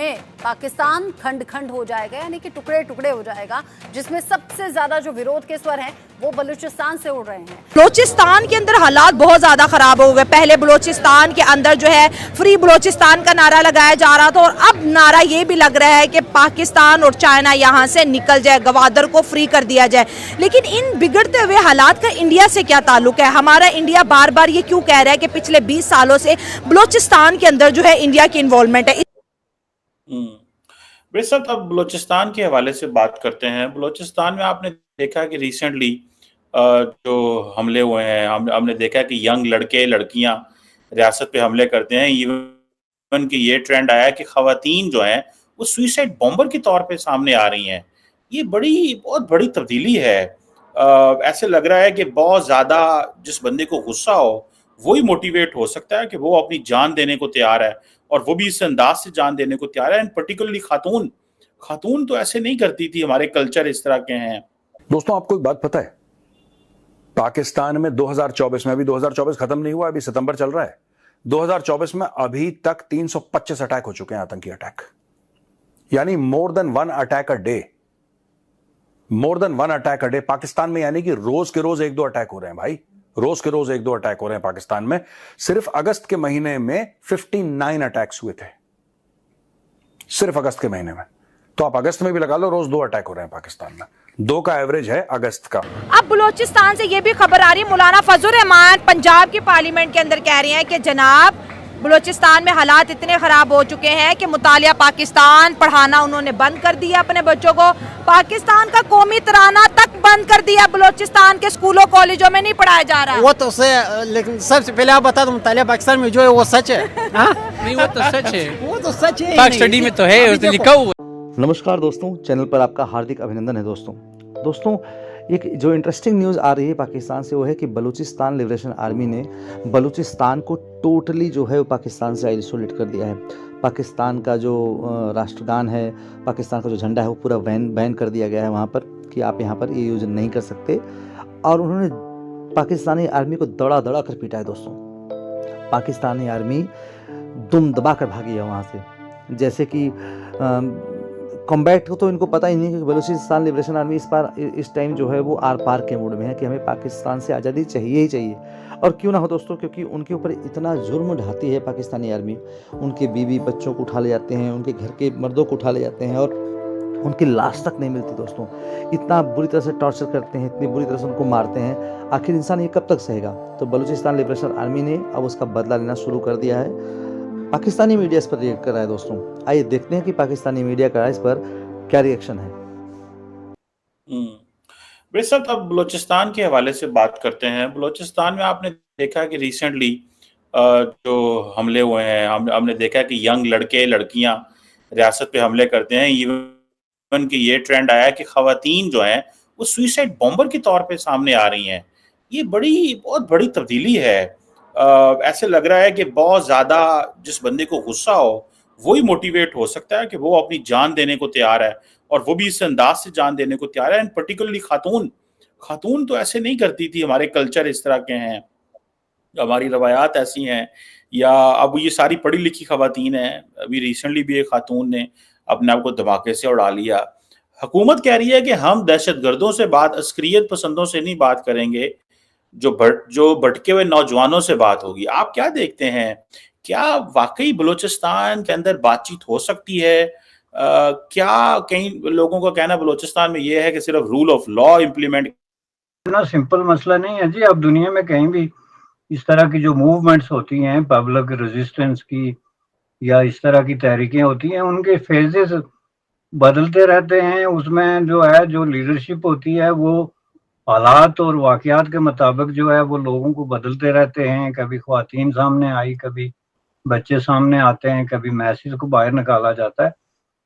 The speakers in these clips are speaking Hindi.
में पाकिस्तान खंड खंड हो जाएगा, यानी कि टुकड़े टुकड़े हो जाएगा, जिसमें सबसे ज्यादा जो विरोध के स्वर हैं वो बलूचिस्तान से उड़ रहे हैं। बलूचिस्तान के अंदर हालात बहुत ज्यादा खराब हो गए। पहले बलूचिस्तान के अंदर जो है फ्री बलूचिस्तान का नारा लगाया जा रहा था, और अब नारा ये भी लग रहा है कि पाकिस्तान और चाइना यहाँ से निकल जाए, गवादर को फ्री कर दिया जाए। लेकिन इन बिगड़ते हुए हालात का इंडिया से क्या ताल्लुक है? हमारा इंडिया बार बार ये क्यों कह रहा है कि पिछले 20 सालों से बलूचिस्तान के अंदर जो है इंडिया की इन्वॉल्वमेंट है? बेशक अब बलूचिस्तान के हवाले से बात करते हैं। बलूचिस्तान में आपने देखा कि रिसेंटली जो हमले हुए हैं, हमने देखा कि यंग लड़के लड़कियां रियासत पे हमले करते हैं। इवन कि ये ट्रेंड आया कि खवातीन जो हैं वो सुइसाइड बॉम्बर के तौर पे सामने आ रही हैं। ये बहुत बड़ी तब्दीली है। ऐसे लग रहा है कि बहुत ज़्यादा जिस बंदे को गुस्सा हो वही मोटिवेट हो सकता है कि वो अपनी जान देने को तैयार है, और वो भी इस अंदाज से जान देने को तैयार है। एंड पर्टिकुलरली खातून तो ऐसे नहीं करती थी, हमारे कल्चर इस तरह के हैं। दोस्तों, आपको एक बात पता है? पाकिस्तान में 2024 में, अभी 2024 खत्म नहीं हुआ, अभी सितंबर चल रहा है, 2024 में अभी तक 325 अटैक हो चुके हैं, आतंकी अटैक, यानी more than one attack a day Pakistan में। यानी कि रोज के रोज 1-2 अटैक हो रहे हैं भाई, रोज के रोज 1-2 अटैक हो रहे हैं पाकिस्तान में। सिर्फ अगस्त के महीने में 59 अटैक्स हुए थे, सिर्फ अगस्त के महीने में। तो आप अगस्त में भी लगा लो, रोज 2 अटैक हो रहे हैं पाकिस्तान में। 2 का एवरेज है अगस्त का। अब बलूचिस्तान से ये भी खबर आ रही है, मौलाना फजल रहमान पंजाब की पार्लियामेंट के अंदर कह रहे हैं कि जनाब बलूचिस्तान में हालात इतने खराब हो चुके हैं कि मुतालिया पाकिस्तान पढ़ाना उन्होंने बंद कर दिया अपने बच्चों को। पाकिस्तान का कौमी तराना तक बंद कर दिया, बलूचिस्तान के स्कूलों कॉलेजों में नहीं पढ़ाया जा रहा। वो तो लेकिन सबसे पहले आप बता दो, मुतालिया पाकिस्तान में जो है वो सच है? नहीं, वो तो सच है, वो तो सच है, पाक स्टडी में तो है, उसने लिखा हुआ। नमस्कार दोस्तों, चैनल पर आपका हार्दिक अभिनंदन है। दोस्तों एक जो इंटरेस्टिंग न्यूज़ आ रही है पाकिस्तान से, वो है कि बलूचिस्तान लिबरेशन आर्मी ने बलूचिस्तान को टोटली जो है वो पाकिस्तान से आइसोलेट कर दिया है। पाकिस्तान का जो राष्ट्रगान है, पाकिस्तान का जो झंडा है, वो पूरा बैन कर दिया गया है वहाँ पर, कि आप यहाँ पर ये यूज नहीं कर सकते। और उन्होंने पाकिस्तानी आर्मी को दड़ा कर पीटा है। दोस्तों, पाकिस्तानी आर्मी दुम दबा कर भागी है वहाँ से। जैसे कि कॉम्बैट को तो इनको पता ही नहीं कि बलूचिस्तान लिबरेशन आर्मी इस टाइम जो है वो आर पार के मूड में है कि हमें पाकिस्तान से आज़ादी चाहिए ही चाहिए। और क्यों ना हो दोस्तों, क्योंकि उनके ऊपर इतना जुर्म ढाती है पाकिस्तानी आर्मी। उनके बीवी बच्चों को उठा ले जाते हैं, उनके घर के मर्दों को उठा ले जाते हैं, और उनकी लाश तक नहीं मिलती। दोस्तों, इतना बुरी तरह से टॉर्चर करते हैं, इतनी बुरी तरह से उनको मारते हैं। आखिर इंसान ये कब तक सहेगा? तो बलूचिस्तान लिबरेशन आर्मी ने अब उसका बदला लेना शुरू कर दिया है। पाकिस्तानी मीडिया इस पर रिएक्ट कर रहा है। दोस्तों, आइए देखते हैं कि पाकिस्तानी मीडिया का इस पर क्या रिएक्शन है। बेशक अब बलूचिस्तान के हवाले से बात करते हैं। बलूचिस्तान में आपने देखा कि रिसेंटली जो हमले हुए हैं, हमने देखा कि यंग लड़के लड़कियां रियासत पे हमले करते हैं। इवन कि ये ट्रेंड आया कि खवातीन जो हैं वो सुइसाइड बॉम्बर के तौर पे सामने आ रही हैं। ये बहुत बड़ी तब्दीली है। ऐसे लग रहा है कि बहुत ज़्यादा जिस बंदे को गुस्सा हो वही मोटिवेट हो सकता है कि वो अपनी जान देने को तैयार है, और वो भी इस अंदाज से जान देने को तैयार है। एंड पर्टिकुलरली खातून तो ऐसे नहीं करती थी, हमारे कल्चर इस तरह के हैं, हमारी रवायात ऐसी हैं, या अब ये सारी पढ़ी लिखी खवातीन हैं। अभी रिसेंटली भी एक खातून ने अपने आप को धमाके से उड़ा लिया। हुकूमत कह रही है कि हम दहशतगर्दों से बात, अस्करियत पसंदों से नहीं बात करेंगे, जो भटके हुए नौजवानों से बात होगी। आप क्या देखते हैं? क्या वाकई बलूचिस्तान के अंदर बातचीत हो सकती है? क्या कई लोगों का कहना बलूचिस्तान में यह है कि सिर्फ रूल ऑफ लॉ इम्प्लीमेंट? इतना सिंपल मसला नहीं है जी। अब दुनिया में कहीं भी इस तरह की जो मूवमेंट्स होती हैं, पब्लिक रेजिस्टेंस की या इस तरह की तहरीकें होती हैं, उनके फेजेस बदलते रहते हैं। उसमें जो है, जो लीडरशिप होती है, वो हालात और वाकयात के मुताबिक जो है वो लोगों को बदलते रहते हैं। कभी ख्वातीन सामने आई, कभी बच्चे सामने आते हैं, कभी मैसेज को बाहर निकाला जाता है।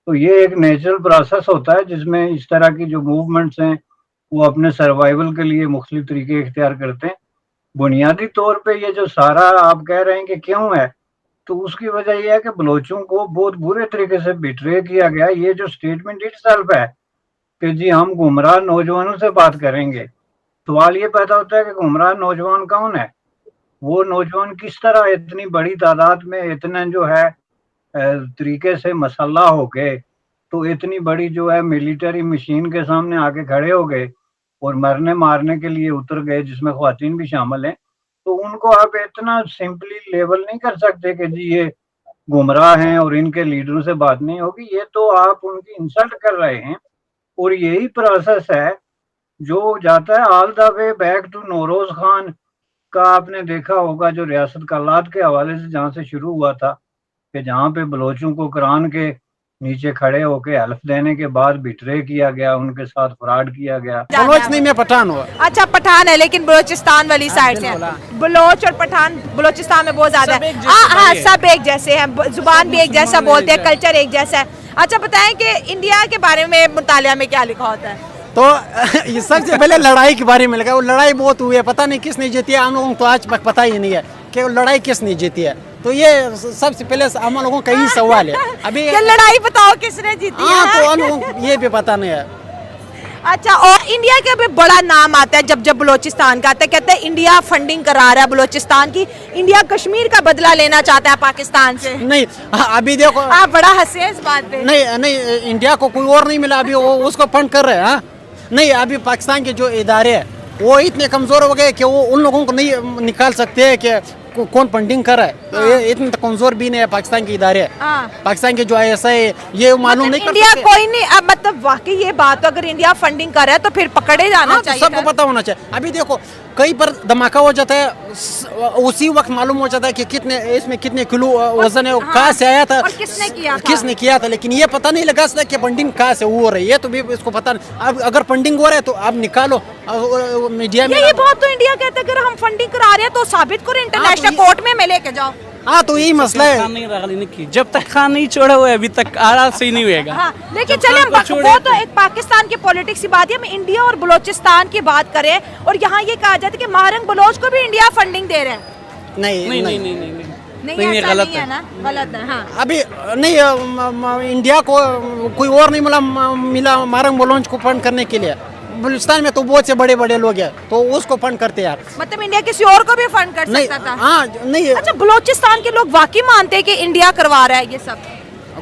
तो ये एक नेचुरल प्रोसेस होता है जिसमें इस तरह की जो मूवमेंट्स हैं वो अपने सर्वाइवल के लिए मुख्तलिफ तरीके इख्तियार करते हैं। बुनियादी तौर पे ये जो सारा आप कह रहे हैं कि क्यों है, तो उसकी वजह यह है कि बलोचों को बहुत बुरे तरीके से बिट्रे किया गया। ये जो स्टेटमेंट इटसेल्फ है कि जी हम गुमराह नौजवानों से बात करेंगे, सवाल ये पैदा होता है कि गुमराह नौजवान कौन है? वो नौजवान किस तरह इतनी बड़ी तादाद में इतने जो है तरीके से मसल्ला हो गए, तो इतनी बड़ी जो है मिलिट्री मशीन के सामने आके खड़े हो गए और मरने मारने के लिए उतर गए, जिसमें ख्वातीन भी शामिल हैं, तो उनको आप इतना सिंपली लेबल नहीं कर सकते कि जी ये गुमराह हैं और इनके लीडरों से बात नहीं होगी। ये तो आप उनकी इंसल्ट कर रहे हैं। और यही प्रोसेस है जो जाता है all the way back to Nauroz Khan का। आपने देखा होगा जो रियासत कलात के हवाले से जहाँ से शुरू हुआ था कि जहाँ पे बलोचों को कुरान के नीचे खड़े होके हेल्प देने के बाद बिट्रे किया गया, उनके साथ फ्रॉड किया गया। बलोच नहीं, मैं पठान हुआ। अच्छा पठान है, लेकिन बलोचिस्तान वाली साइड से बलोच और पठान बलोचिस्तान में बहुत ज्यादा है। हाँ, सब एक जैसे हैं, जुबान भी एक जैसा बोलते हैं, कल्चर एक जैसा है। अच्छा बताएं कि इंडिया के बारे में मुतालिया में क्या लिखा होता है? तो ये सबसे पहले लड़ाई के बारे में लगा, वो लड़ाई बहुत हुई है, पता नहीं किसने जीती है, हम लोगों को तो आज तक पता ही नहीं है कि वो लड़ाई किसने जीती है। तो ये सबसे पहले हम लोगों का यही सवाल है। अभी ये लड़ाई बताओ किसने जीती है? हाँ, तो हम लोगों को ये भी पता नहीं है। अच्छा, और इंडिया का भी बड़ा नाम आता है जब बलोचिस्तान का आता है, कहते हैं इंडिया फंडिंग करा रहा है बलोचिस्तान की, इंडिया कश्मीर का बदला लेना चाहता है पाकिस्तान से। नहीं, अभी देखो आप बड़ा हंसे हैं इस बात पे। नहीं, इंडिया को कोई और नहीं मिला, अभी वो उसको फंड कर रहे हैं। हाँ नहीं, अभी पाकिस्तान के जो इदारे हैं वो इतने कमजोर हो गए कि वो उन लोगों को नहीं निकाल सकते हैं कि कौन फंडिंग कर रहा है। तो ये इतने कमजोर भी नहीं है पाकिस्तान के इदारे। पाकिस्तान के जो ISI ये मालूम नहीं कर इंडिया कोई नहीं। अब मतलब वाकई ये बात, तो अगर इंडिया फंडिंग कर रहा है तो फिर पकड़े जाना चाहिए, सबको पता होना चाहिए। अभी देखो कहीं पर धमाका हो जाता है, उसी वक्त मालूम हो जाता है कि कितने इसमें कितने किलो वजन है, कहाँ से आया था, और किसने किया था। लेकिन ये पता नहीं लगा सकता कि फंडिंग कहाँ से हो रही है, तो भी इसको पता नहीं। अब अगर फंडिंग हो रहा है तो आप निकालो मीडिया में। ये बात तो इंडिया कहता है अगर हम फंडिंग करा रहे हैं तो साबित करो, इंटरनेशनल कोर्ट में लेके जाओ। हाँ, तो यही मसला है। नहीं, जब तक खान नहीं छोड़ा हुआ है अभी तक आराम से ही नहीं होगा। हाँ, लेकिन चले हम वो तो एक पाकिस्तान की पॉलिटिक्स की बात है, हम इंडिया और बलोचिस्तान की बात करें, और यहाँ ये कहा जाता है कि महारंग बलोच को भी इंडिया फंडिंग दे रहे हैं। नहीं, गलत है ना, गलत है। हाँ, अभी नहीं, इंडिया को कोई और नहीं मिला महारंग बलोच को फंड करने के लिए। बलूचिस्तान में तो बहुत से बड़े बड़े लोग हैं, तो उसको फंड करते हैं यार। मतलब इंडिया किसी और को भी फंड कर सकता था। हाँ, नहीं। अच्छा, बलूचिस्तान के लोग वाकई मानते हैं कि इंडिया करवा रहा है ये सब?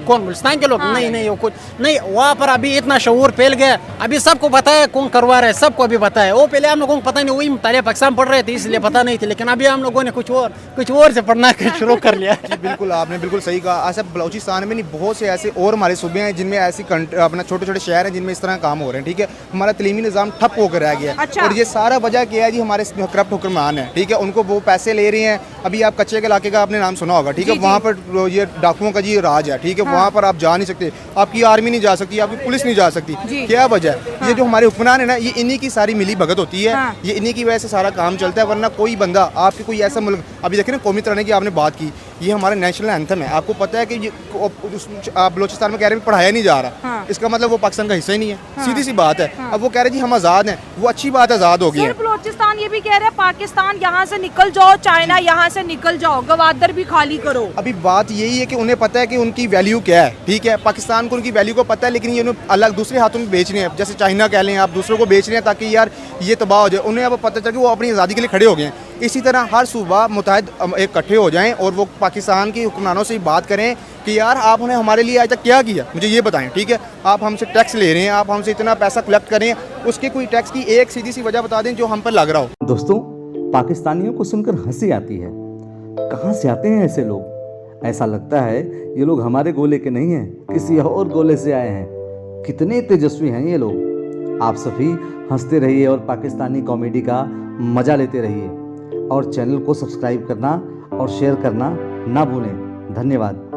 कौन? बलूचिस्तान के लोग? हाँ। नहीं, वो कुछ नहीं। वहाँ पर अभी इतना शऊर फैल गया, अभी सबको पता है कौन करवा रहा है, सबको अभी पता है। वो पहले हम लोगों को पता नहीं, वही मुतालिया पाकिस्तान पढ़ रहे थे इसलिए पता नहीं थे, लेकिन अभी हम लोगों ने कुछ और से पढ़ना शुरू कर लिया। जी बिल्कुल, आपने बिल्कुल सही कहा। ऐसा बलूचिस्तान में नहीं, बहुत से ऐसे और हमारे सूबे हैं जिनमें ऐसी अपना छोटे छोटे शहर हैं जिनमें इस तरह काम हो रहे हैं। ठीक है, हमारा तलीमी निज़ाम ठप होकर रह गया। अच्छा। और ये सारा वजह क्या है जी? हमारे करप्ट हुक्मरान है। ठीक है, उनको वो पैसे ले रहे हैं। अभी आप कच्चे के इलाके का आपने नाम सुना होगा। ठीक है, वहाँ पर ये डाकुओं का जी राज है। ठीक है, वहाँ पर आप जा नहीं सकते, आपकी आर्मी नहीं जा सकती, आपकी पुलिस नहीं जा सकती। क्या वजह है? ये जो हमारे हुक्मरान है ना, ये इन्हीं की सारी मिली भगत होती है। ये इन्हीं की वजह से सारा काम चलता है, वरना कोई बंदा आपके कोई ऐसा मुल्क, अभी देखें ना कौमी तराने की आपने बात की, ये हमारा नेशनल एंथम है। आपको पता है कि ये बलूचिस्तान में कह रहे हैं पढ़ाया नहीं जा रहा, इसका मतलब वो पाकिस्तान का हिस्सा ही नहीं है। सीधी सी बात है। अब वो कह रहे जी हम आज़ाद हैं, वो अच्छी बात है, आज़ाद हो गई है। बलूचिस्तान ये भी कह रहे हैं पाकिस्तान यहाँ से निकल जाओ, चाइना यहाँ से निकल जाओ, गवादर भी खाली करो। अभी बात यही है कि उन्हें पता है कि उनकी वैल्यू क्या है। ठीक है, पाकिस्तान को उनकी वैल्यू को पता है, लेकिन ये उन्हें अलग दूसरे हाथों में बेच रहे हैं। जैसे चाइना कह लें आप, दूसरों को बेच रहे हैं ताकि यार ये तबाह हो जाए। उन्हें अब पता चल कि वो अपनी आज़ादी के लिए खड़े हो गए हैं। इसी तरह हर सूबा मुतहद इकट्ठे हो जाएं और वो पाकिस्तान के हुक्मरानों से बात करें कि यार आप उन्हें हमारे लिए आज तक क्या किया, मुझे ये बताएं। ठीक है, आप हमसे टैक्स ले रहे हैं, आप हमसे इतना पैसा कलेक्ट करें, उसके कोई टैक्स की एक सीधी सी वजह बता दें जो हम पर लग रहा हो। दोस्तों, पाकिस्तानियों को सुनकर हंसी आती है। कहाँ से आते हैं ऐसे लोग? ऐसा लगता है ये लोग हमारे गोले के नहीं हैं, किसी और गोले से आए हैं। कितने तेजस्वी हैं ये लोग। आप सभी हंसते रहिए और पाकिस्तानी कॉमेडी का मज़ा लेते रहिए, और चैनल को सब्सक्राइब करना और शेयर करना ना भूलें। धन्यवाद।